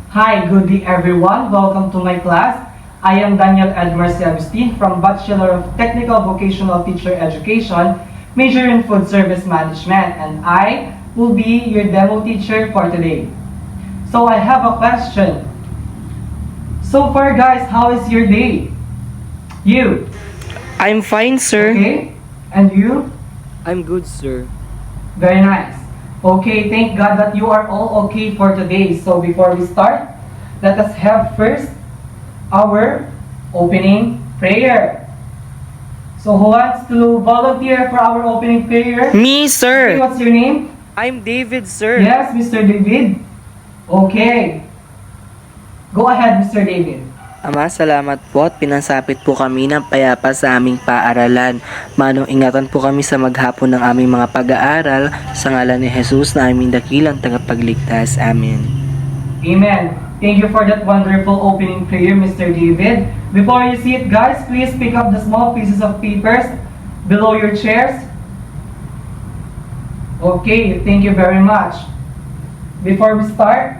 Hi, good day everyone. Welcome to my class. I am Daniel Edmar Agustin from Bachelor of Technical Vocational Teacher Education, major in Food Service Management, and I will be your demo teacher for today. So I have a question. So far guys, how is your day? You? I'm fine, sir. Okay? And you? I'm good, sir. Very nice. Okay, thank God that you are all okay for today. So before we start, let us have first our opening prayer. So who wants to volunteer for our opening prayer? Me, Okay, sir. what's your name? I'm David, sir. Yes, Mr. David. Okay. Go ahead, Mr. David. Ama, salamat po at pinasapit po kami ng payapa sa aming paaralan. Manong ingatan po kami sa maghapon ng aming mga pag-aaral sa ngalan ni Jesus na aming dakilang tagapagligtas. Amen. Amen. Thank you for that wonderful opening prayer, Mr. David. Before you see it, guys, please pick up the small pieces of papers below your chairs. Okay, thank you very much. Before we start,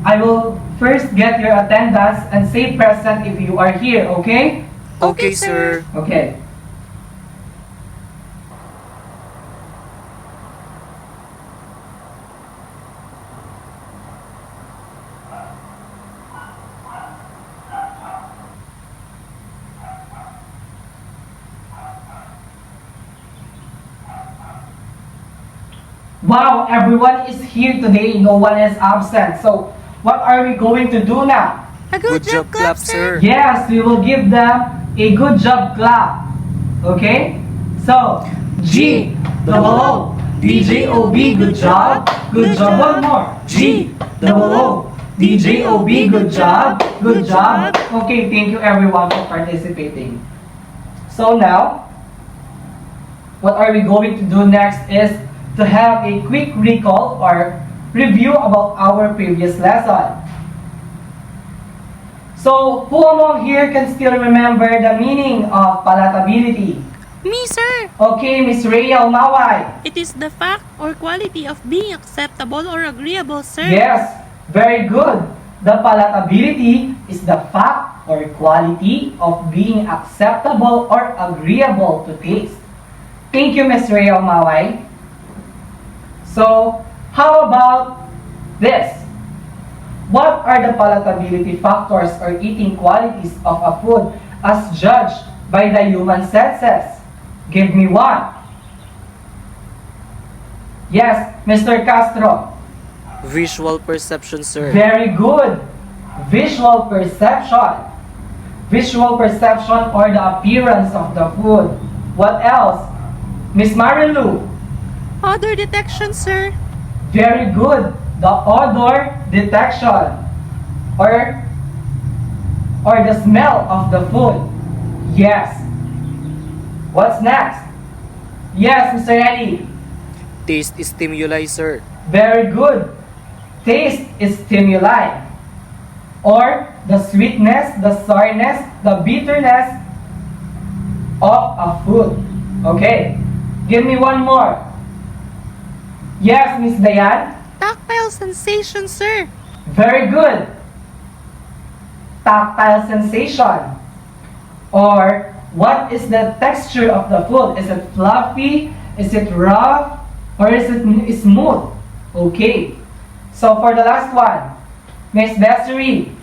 I will first get your attendance and say present if you are here, okay? Okay, sir. Okay. Wow, everyone is here today. No one is absent. So, what are we going to do now? A good job, clap, sir. Yes, we will give them a good job clap. Okay? So, G, double O, D-J-O-B, good job. Good job. One more. G, double O, D-J-O-B, good job. Good job. Okay, thank you everyone for participating. So now, what are we going to do next is to have a quick recall or review about our previous lesson. So, who among here can still remember the meaning of palatability? Me, sir. Okay, Miss Rhea Umaway. It is the fact or quality of being acceptable or agreeable, sir. Yes, very good. The palatability is the fact or quality of being acceptable or agreeable to taste. Thank you, Miss Rhea Umaway. So, how about this? What are the palatability factors or eating qualities of a food as judged by the human senses? Give me one. Yes, Mr. Castro. Visual perception, sir. Very good. Visual perception. Visual perception or the appearance of the food. What else? Miss Marilu. Odor detection, sir. Very good. The odor detection or the smell of the food. Yes. What's next? Yes, Mr. Eddie. Taste stimuli, sir. Very good. Taste is stimuli or the sweetness, the sourness, the bitterness of a food. Okay. Give me one more. Yes, Miss Dayan. Tactile sensation, sir. Very good. Tactile sensation. Or what is the texture of the food? Is it fluffy? Is it rough? Or is it smooth? Okay. So for the last one, Miss Desiree.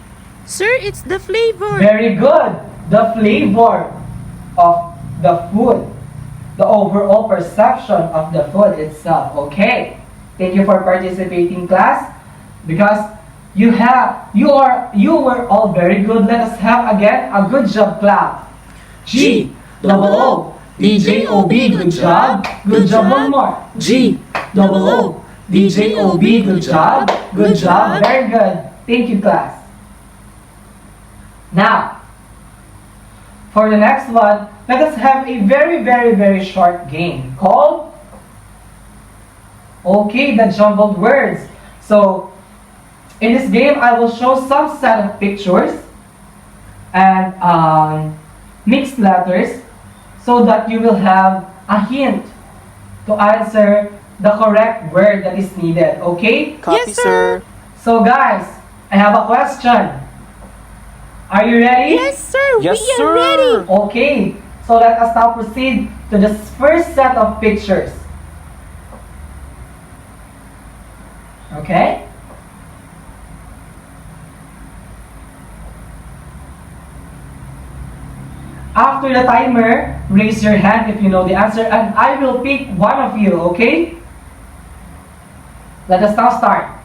Sir, it's the flavor. Very good. The flavor of the food. The overall perception of the food itself. Okay. Thank you for participating, class. Because you were all very good. Let us have again a good job clap. G, double O, D-J-O-B, good job. Good job. One more. G, double O, D-J-O-B, good job. Good job. Very good. Thank you, class. Now, for the next one, let us have a very short game called, the jumbled words. So, in this game, I will show some set of pictures and mixed letters so that you will have a hint to answer the correct word that is needed. Okay? Copy, Yes, sir. So guys, I have a question. Are you ready? Yes, sir. Yes, we sir. are ready. Okay, so let us now proceed to the first set of pictures. Okay? After the timer, raise your hand if you know the answer and I will pick one of you, okay? Let us now start.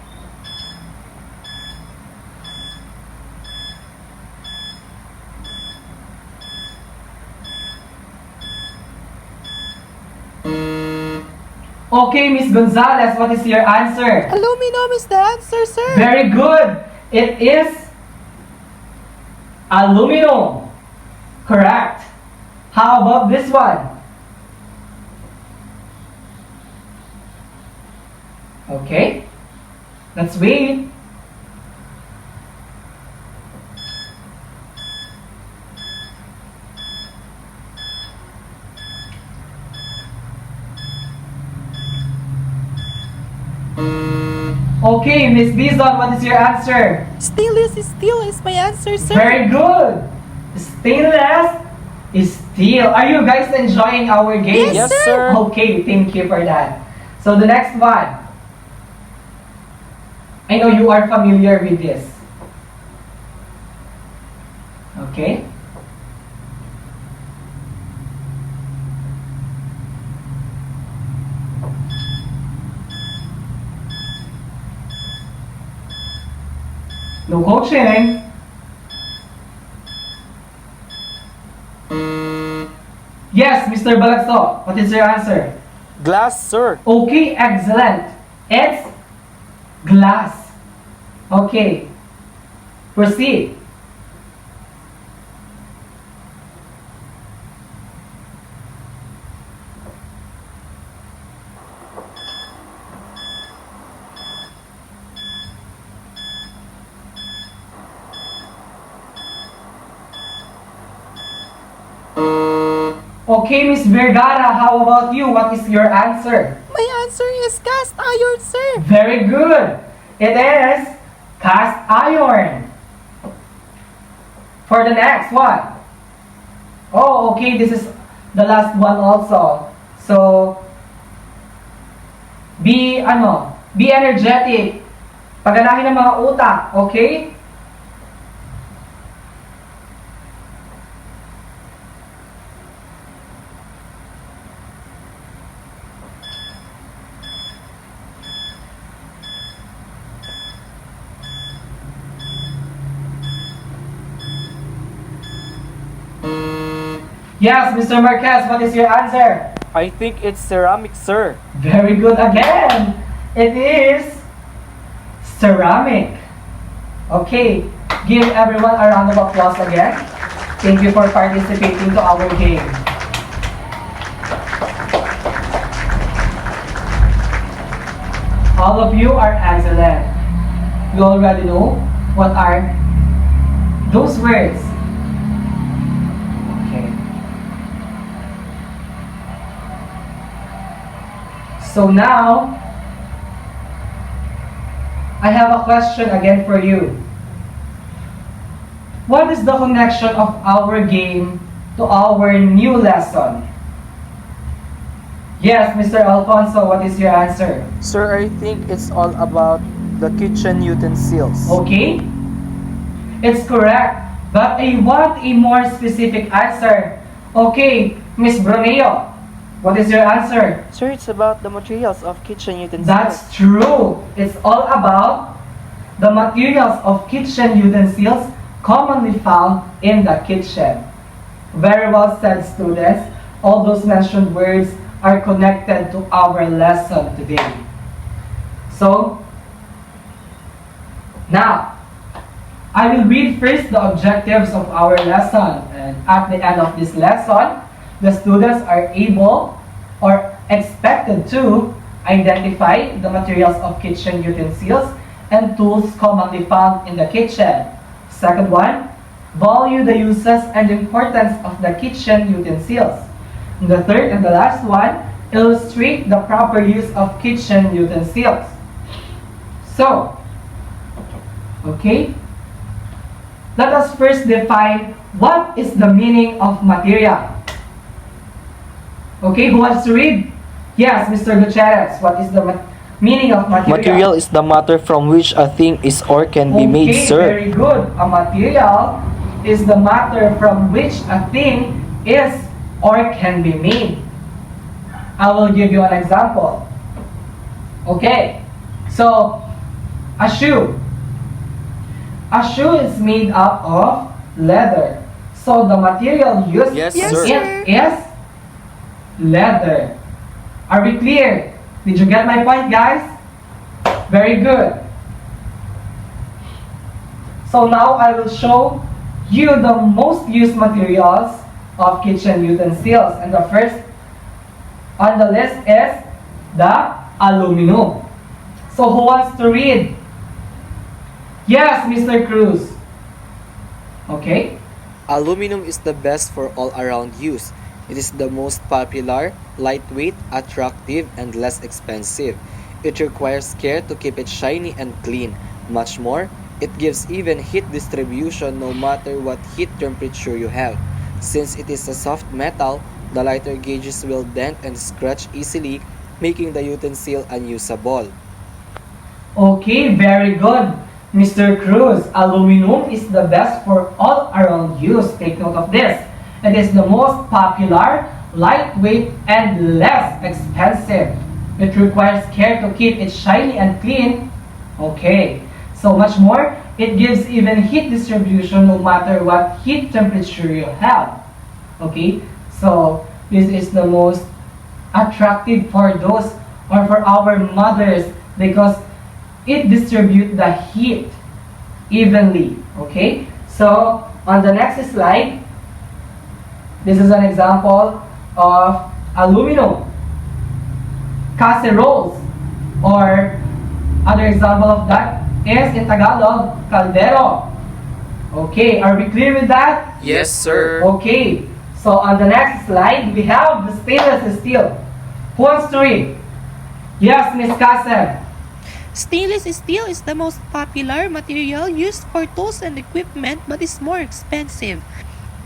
Okay, Miss Gonzalez, what is your answer? Aluminum is the answer, sir. Very good. It is aluminum. Correct. How about this one? Okay. Let's wait. Okay, Miss Dizon, what is your answer? Steel is my answer, sir. Very good. Stainless is steel. Are you guys enjoying our game? Yes, Yes, sir. Okay, thank you for that. So the next one. I know you are familiar with this. Okay. No coaching. Yes, Mr. Balagso, what is your answer? Glass, sir. Okay, excellent. It's glass. Okay. Proceed. Okay, Miss Vergara, how about you? What is your answer? My answer is cast iron, sir. Very good. It is cast iron. For the next one. Oh, okay, this is the last one also. So, be energetic. Paganahin ng mga utak, okay? Yes, Mr. Marquez, what is your answer? I think it's ceramic, sir. Very good again. It is ceramic. Okay, give everyone a round of applause again. Thank you for participating to our game. All of you are excellent. You already know what are those words. Okay. So now, I have a question again for you. What is the connection of our game to our new lesson? Yes, Mr. Alfonso, what is your answer? Sir, I think it's all about the kitchen utensils. Okay? It's correct, but I want a more specific answer. Okay, Miss Bruneo, what is your answer? Sir, it's about the materials of kitchen utensils. That's true. It's all about the materials of kitchen utensils commonly found in the kitchen. Very well said, students. All those mentioned words are connected to our lesson today. So, now, I will read first the objectives of our lesson, and at the end of this lesson, the students are able or expected to identify the materials of kitchen utensils and tools commonly found in the kitchen. Second one, value the uses and importance of the kitchen utensils. And the third and the last one, illustrate the proper use of kitchen utensils. So, Okay? Let us first define what is the meaning of material. Okay, who wants to read? Yes, Mr. Gutierrez. What is the meaning of material? Material is the matter from which a thing is or can be made, Okay, sir. very good. A material is the matter from which a thing is or can be made. I will give you an example. Okay, so a shoe. A shoe is made up of leather. So the material used Yes, Yes, sir. sir. is leather. Are we clear? Did you get my point, guys? Very good. So now I will show you the most used materials of kitchen utensils. And the first on the list is the aluminum. So who wants to read? Yes, Mr. Cruz. Okay. Aluminum is the best for all-around use. It is the most popular, lightweight, attractive, and less expensive. It requires care to keep it shiny and clean. Much more, it gives even heat distribution no matter what heat temperature you have. Since it is a soft metal, the lighter gauges will dent and scratch easily, making the utensil unusable. Okay, very good. Mr. Cruz, aluminum is the best for all-around use. Take note of this. It is the most popular, lightweight, and less expensive. It requires care to keep it shiny and clean. Okay, so much more. It gives even heat distribution no matter what heat temperature you have. Okay, so this is the most attractive for those or for our mothers because it distributes the heat evenly. Okay, so on the next slide, this is an example of aluminum casseroles, or other example of that is in Tagalog, caldero. Okay, are we clear with that? Yes, sir. Okay, so on the next slide, we have the stainless steel. Who wants to read? Yes, Miss Casem. Stainless steel is the most popular material used for tools and equipment but is more expensive.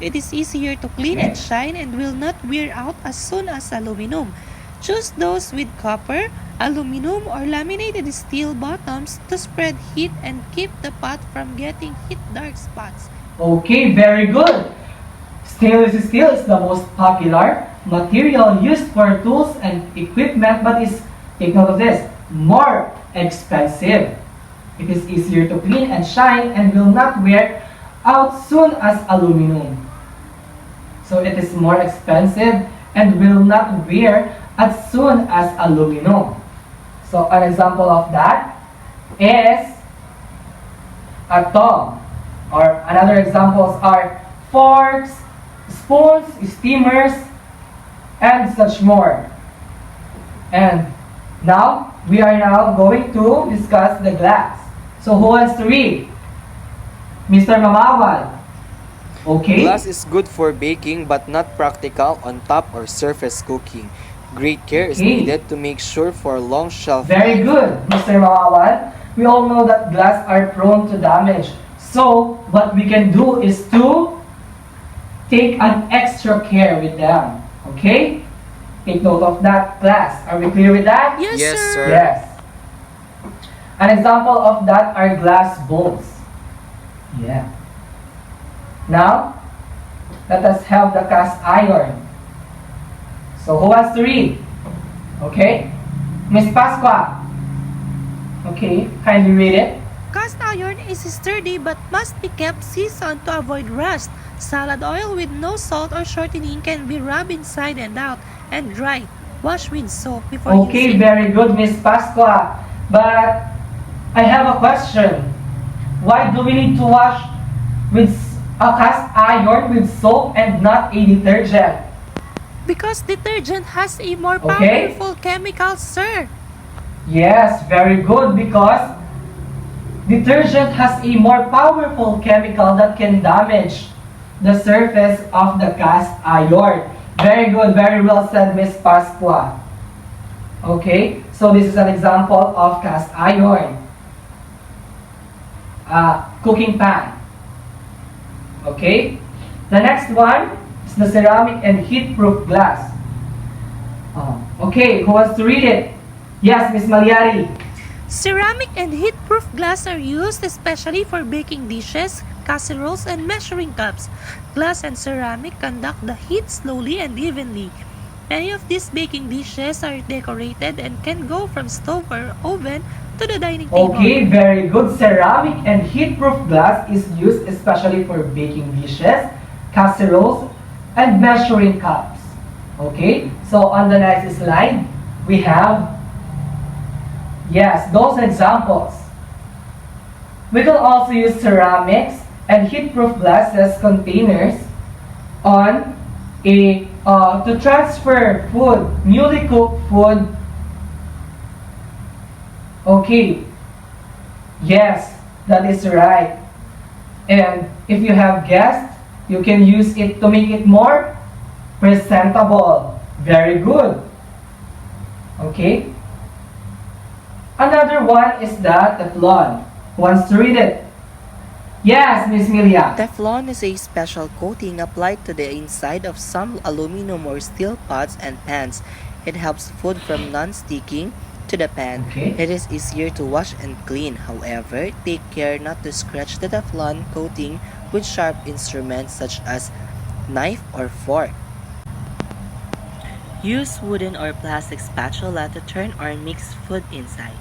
It is easier to clean and shine and will not wear out as soon as aluminum. Choose those with copper, aluminum, or laminated steel bottoms to spread heat and keep the pot from getting heat dark spots. Okay, very good. Stainless steel is the most popular material used for tools and equipment but is, take note of this, more expensive. It is easier to clean and shine and will not wear out soon as aluminum. So it is more expensive and will not wear as soon as aluminum. So an example of that is a tong, or another examples are forks, spoons, steamers, and such more. And now, we are now going to discuss the glass. So who wants to read? Mr. Mamawal. Okay. Glass is good for baking but not practical on top or surface cooking. Great care is Okay. needed to make sure for long shelf Very life. good, Mr. Mamawal. We all know that glass are prone to damage. So what we can do is to take an extra care with them. Okay? Take note of that, class. Are we clear with that? Yes, Yes, sir. sir. Yes. An example of that are glass bowls. Yeah. Now, let us have the cast iron. So who wants to read? Okay. Miss Pasqua. Okay, kindly read it. Cast iron is sturdy but must be kept seasoned to avoid rust. Salad oil with no salt or shortening can be rubbed inside and out and dried. Wash with soap before Okay, using. very good, Miss Pasqua. But I have a question. Why do we need to wash with a cast iron with soap and not a detergent? Because detergent has a more Okay. powerful chemical, sir. Yes, very good, because detergent has a more powerful chemical that can damage the surface of the cast iron. Very good, very well said, Miss Pasqua. Okay, so this is an example of cast iron. cooking pan. Okay? The next one is the ceramic and heat-proof glass. Okay, who wants to read it? Yes, Miss Malyari. Ceramic and heat-proof glass are used especially for baking dishes, casseroles, and measuring cups. Glass and ceramic conduct the heat slowly and evenly. Many of these baking dishes are decorated and can go from stove or oven to the dining table. Okay, very good. Ceramic and heat-proof glass is used especially for baking dishes, casseroles, and measuring cups. Okay, so on the next slide, we have, yes, those examples. We can also use ceramics and heat-proof glasses containers on a to transfer food, newly cooked food. Okay, yes, that is right. And if you have guests, you can use it to make it more presentable. Very good. Okay. Another one is the Teflon. Who wants to read it? Yes, Miss Milia. Teflon is a special coating applied to the inside of some aluminum or steel pots and pans. It helps food from non-sticking to the pan. Okay. It is easier to wash and clean. However, take care not to scratch the Teflon coating with sharp instruments such as knife or fork. Use wooden or plastic spatula to turn or mix food inside.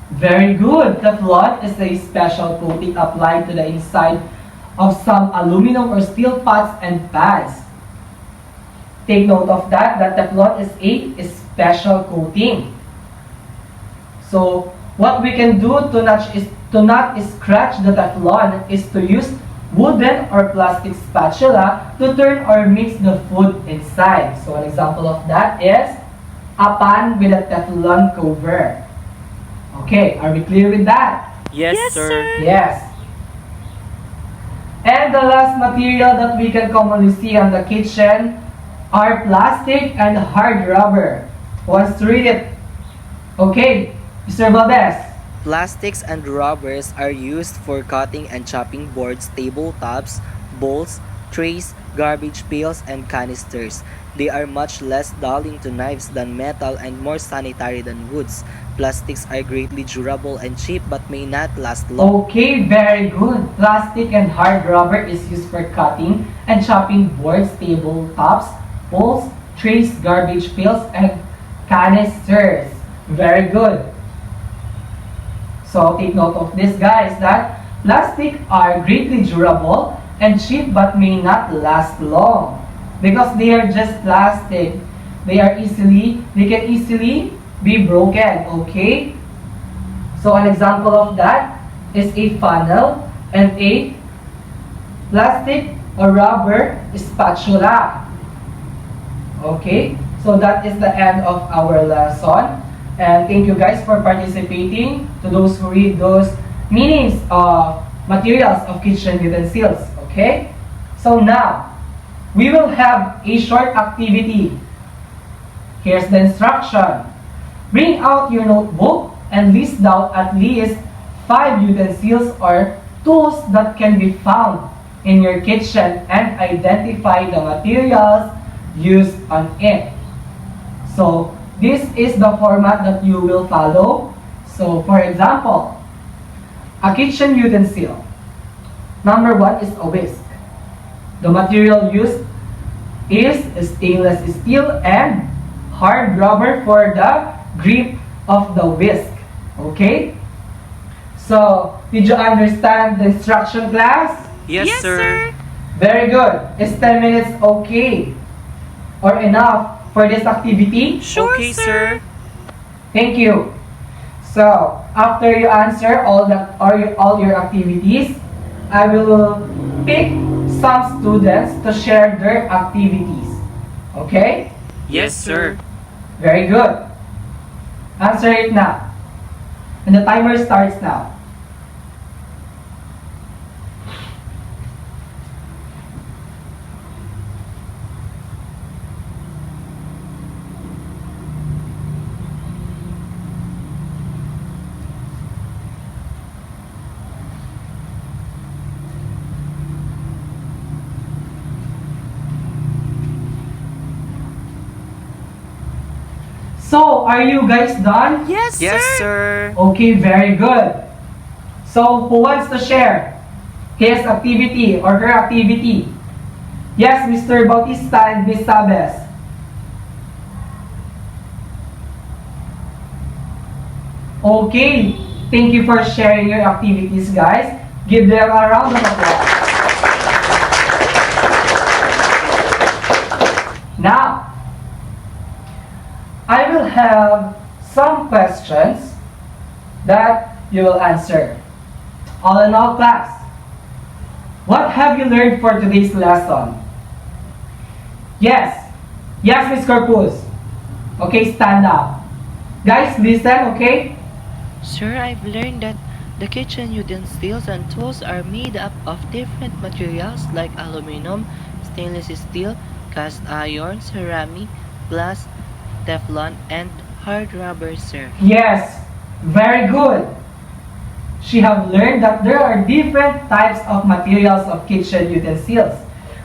Very good. Teflon is a special coating applied to the inside of some aluminum or steel pots and pans. Take note of that Teflon is a special coating. So what we can do to not scratch the Teflon is to use wooden or plastic spatula to turn or mix the food inside. So an example of that is a pan with a Teflon cover. Okay, are we clear with that? Yes, Yes. And the last material that we can commonly see on the kitchen are plastic and hard rubber. Who wants to read it? Okay, Mr. Valdez. Plastics and rubbers are used for cutting and chopping boards, tabletops, bowls, trays, garbage pails, and canisters. They are much less dulling to knives than metal and more sanitary than woods. Plastics are greatly durable and cheap but may not last long. Okay, very good. Plastic and hard rubber is used for cutting and chopping boards, tabletops, bowls, trays, garbage pails, and canisters. Very good. So take note of this, guys, that plastic are greatly durable and cheap but may not last long because they are just plastic. They can easily be broken. Okay. So an example of that is a funnel and a plastic or rubber spatula. Okay. So that is the end of our lesson. And thank you guys for participating, to those who read those meanings of materials of kitchen utensils. Okay? So now, we will have a short activity. Here's the instruction. Bring out your notebook and list down at least 5 utensils or tools that can be found in your kitchen and identify the materials used on it. So, this is the format that you will follow. So, for example, a kitchen utensil. Number 1 is a whisk. The material used is stainless steel and hard rubber for the grip of the whisk. Okay? So, did you understand the instruction, class? Yes, sir. Very good. Is 10 minutes okay? Or enough for this activity? Sure, Okay, sir. sir. Thank you. So, after you answer all your activities, I will pick some students to share their activities. Okay? Yes, sir. Very good. Answer it now. And the timer starts now. So, are you guys done? Yes, Yes, sir. sir. Okay, very good. So, who wants to share his activity or her activity? Yes, Mr. Bautista and Miss Sabes. Okay, thank you for sharing your activities, guys. Give them a round of applause. Now, I will have some questions that you will answer. All in all, class, what have you learned for today's lesson? Yes, yes, Miss Corpus. Okay, stand up. Guys, listen, okay? Sir, I've learned that the kitchen utensils and tools are made up of different materials like aluminum, stainless steel, cast iron, ceramic, glass, Teflon, and hard rubber, sir. Yes, very good. She have learned that there are different types of materials of kitchen utensils.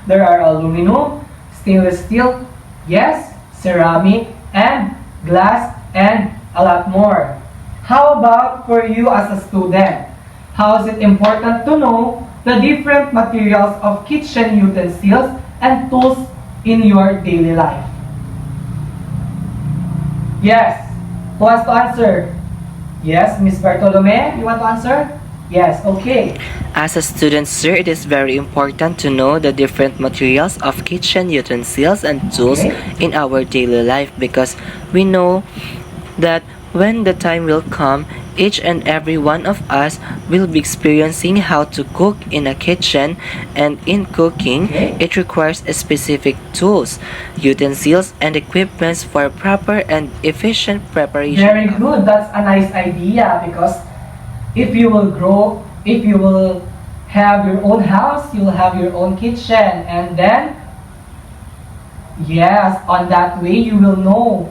There are aluminum, stainless steel, yes, ceramic, and glass, and a lot more. How about for you as a student? How is it important to know the different materials of kitchen utensils and tools in your daily life? Yes. Who wants to answer? Yes, Miss Bartolome, you want to answer? Yes, okay. As a student, sir, it is very important to know the different materials of kitchen utensils and tools Okay. in our daily life because we know that when the time will come, each and every one of us will be experiencing how to cook in a kitchen, and in cooking, Okay. it requires a specific tools, utensils, and equipments for proper and efficient preparation. Very good. That's a nice idea because if you will grow, if you will have your own house, you will have your own kitchen, and then yes, on that way you will know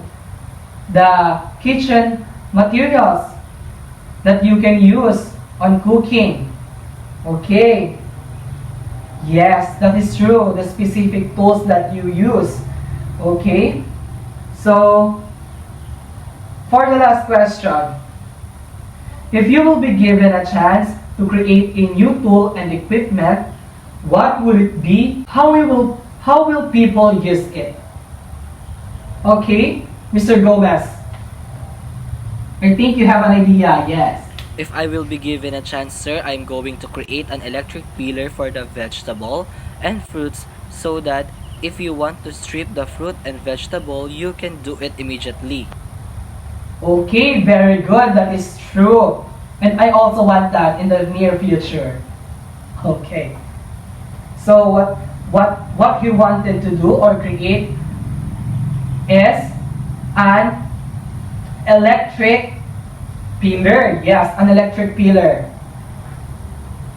the kitchen materials that you can use on cooking. Okay. Yes, that is true. The specific tools that you use. Okay. So, for the last question, if you will be given a chance to create a new tool and equipment, what will it be? How will people use it? Okay, Mr. Gomez. I think you have an idea, yes. If I will be given a chance, sir, I'm going to create an electric peeler for the vegetable and fruits so that if you want to strip the fruit and vegetable, you can do it immediately. Okay, very good. That is true. And I also want that in the near future. Okay. So what you wanted to do or create is an electric peeler. Yes, an electric peeler.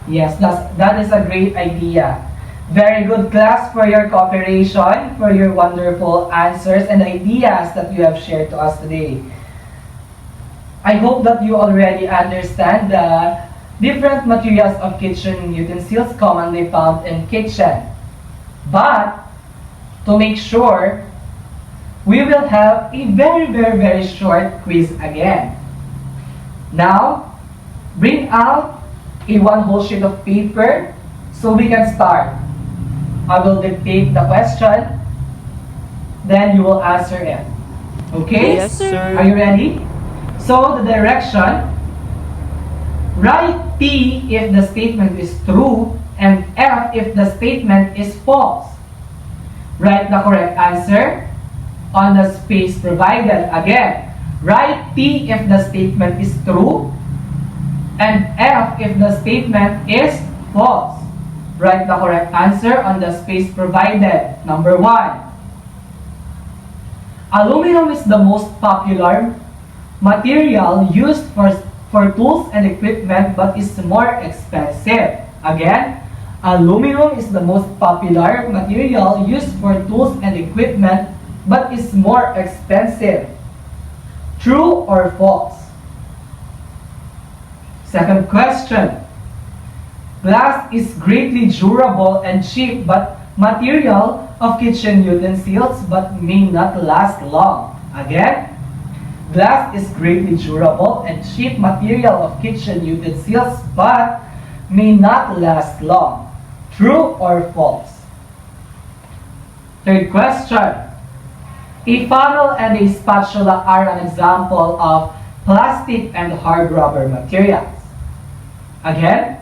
Yes, that is a great idea. Very good, class, for your cooperation, for your wonderful answers and ideas that you have shared to us today. I hope that you already understand the different materials of kitchen utensils commonly found in kitchen. But to make sure, we will have a very short quiz again. Now, bring out a one whole sheet of paper so we can start. I will dictate the question, then you will answer it. Okay? Yes, sir. Are you ready? So, the direction, write P if the statement is true and F if the statement is false. Write the correct answer on the space provided. Again, write P if the statement is true and F if the statement is false. Write the correct answer on the space provided. Number 1. Aluminum is the most popular material used for tools and equipment but is more expensive. Again, aluminum is the most popular material used for tools and equipment but is more expensive. True or false? Second question. Glass is greatly durable and cheap but material of kitchen utensils but may not last long. Again, Glass is greatly durable and cheap material of kitchen utensils but may not last long. True or false? Third question. A funnel and a spatula are an example of plastic and hard rubber materials. Again,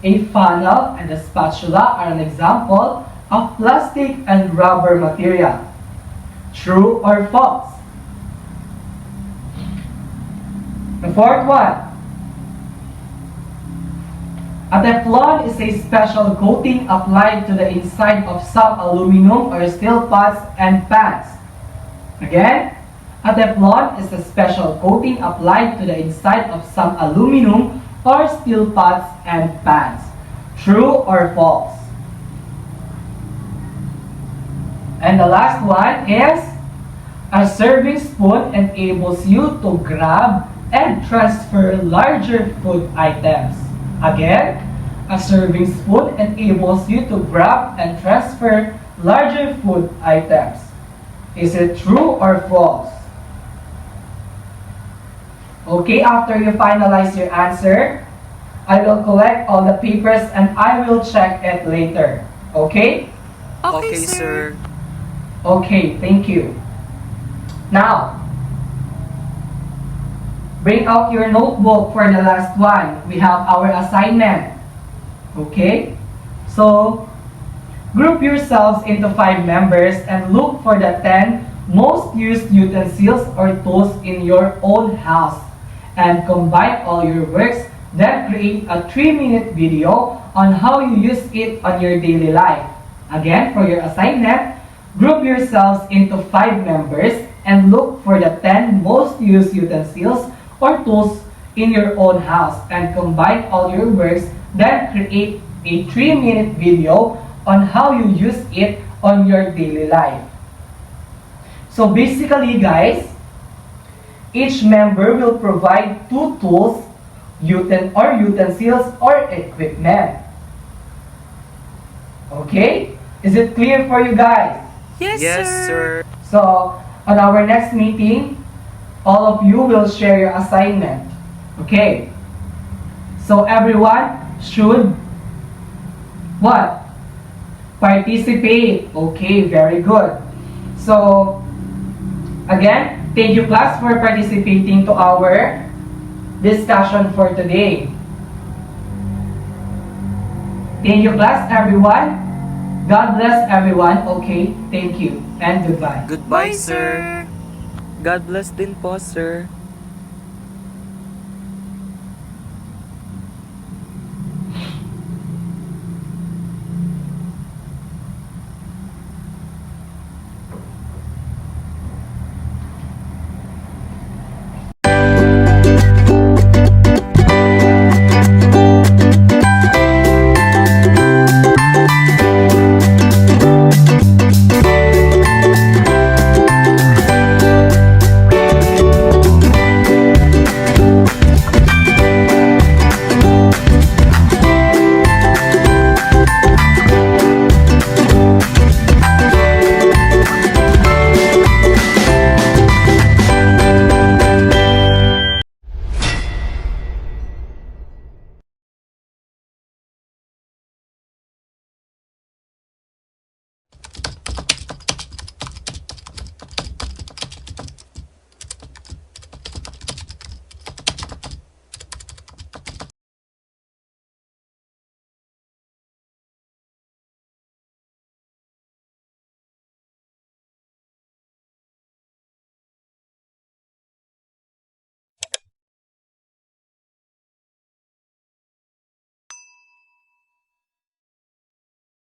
a funnel and a spatula are an example of plastic and rubber material. True or false? The fourth one. A Teflon is a special coating applied to the inside of some aluminum or steel pots and pans. Again, a Teflon is a special coating applied to the inside of some aluminum or steel pots and pans. True or false? And the last one is, a serving spoon enables you to grab and transfer larger food items. Again, a serving spoon enables you to grab and transfer larger food items. Is it true or false? Okay, after you finalize your answer, I will collect all the papers and I will check it later. Okay? Okay, sir. Okay, thank you. Now, bring out your notebook for the last one. We have our assignment. Okay? So, group yourselves into 5 members and look for the 10 most used utensils or tools in your own house and combine all your works. Then create a 3-minute video on how you use it on your daily life. Again, for your assignment, group yourselves into 5 members and look for the 10 most used utensils or tools in your own house and combine all your works. Then create a 3-minute video on how you use it on your daily life. So basically guys, each member will provide 2 tools, utensils or equipment. Okay? Is it clear for you guys? Yes, Sir. So, on our next meeting, all of you will share your assignment. Okay? So everyone should what? Participate. Okay, very good. So, again, thank you class for participating to our discussion for today. Thank you class, everyone. God bless everyone. Okay, thank you and goodbye. Goodbye, sir. God bless din po, sir.